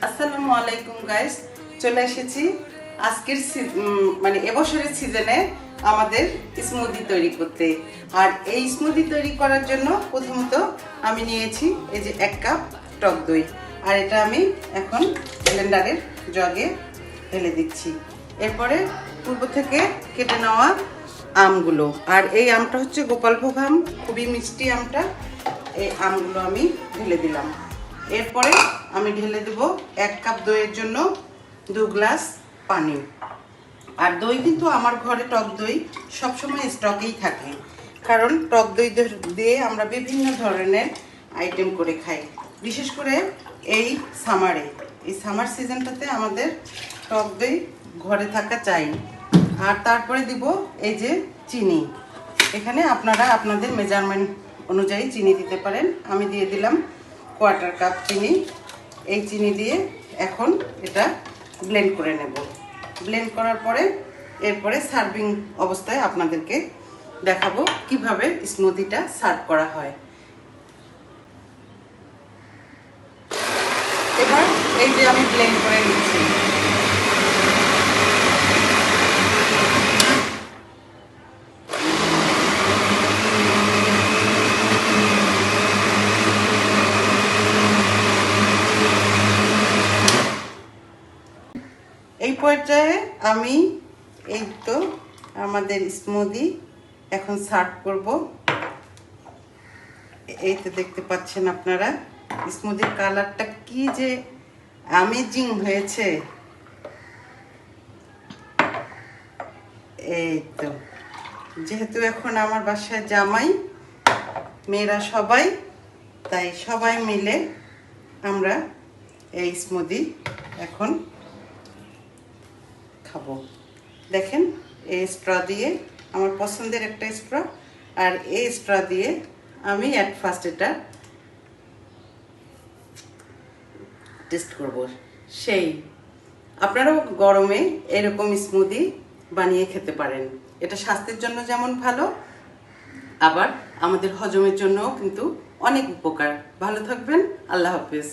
আসসালামু আলাইকুম গাইস, চলে এসেছি আজকের মানে এবছরের সিজনে আমাদের স্মুদি তৈরি করতে। আর এই স্মুদি তৈরি করার জন্য প্রথমত আমি নিয়েছি এই যে 1 কাপ টক দই, আর এটা আমি এখন ব্লেন্ডারের জগে ঢেলে দিচ্ছি। এরপরে পূর্ব থেকে কেটে নেওয়া আমগুলো, আর এই আমটা হচ্ছে গোপালভোগ আম, খুবই মিষ্টি আমটা। এই আমগুলো আমি ঢেলে দিলাম। এরপরে আমি ঢেলে দেব 1 কাপ দইয়ের জন্য 2 গ্লাস পানি। আর দই কিন্তু আমার ঘরে টক দই সবসময় স্টকেই থাকে, কারণ টক দই দিয়ে আমরা বিভিন্ন ধরনের আইটেম করে খাই। বিশেষ করে এই সামার সিজনটাতে আমাদের টক দই ঘরে থাকা চাই। আর তারপরে দিব এই যে চিনি। এখানে আপনারা আপনাদের মেজারমেন্ট অনুযায়ী চিনি দিতে পারেন। আমি দিয়ে দিলাম 1/4 কাপ চিনি। এই চিনি দিয়ে এখন এটা ব্লেন্ড করে নেব। ব্লেন্ড করার পরে এরপরে সার্ভিং অবস্থায় আপনাদেরকে দেখাবো কিভাবে স্মুদিটা সার্ভ করা হয়। এবার এই যে আমি ব্লেন্ড করে নিচ্ছি। এই পর্যায়ে আমি এই তো আমাদের স্মুদি এখন সার্ভ করব। এই তো দেখতে পাচ্ছেন আপনারা স্মুদির কালারটা কি যে অ্যামেজিং হয়েছে। এই তো যেহেতু এখন আমার বাসায় জামাই, মেয়েরা সবাই, তাই সবাই মিলে আমরা এই স্মুদি এখন খাবো। দেখেন এই স্ট্র দিয়ে, আমার পছন্দের একটা স্ট্র, আর এই স্ট্র দিয়ে আমি অ্যাট ফার্স্ট এটা টেস্ট করব। সেই আপনারাও গরমে এরকম স্মুদি বানিয়ে খেতে পারেন। এটা স্বাস্থ্যের জন্য যেমন ভালো, আবার আমাদের হজমের জন্যও কিন্তু অনেক উপকার। ভালো থাকবেন, আল্লাহ হাফেজ।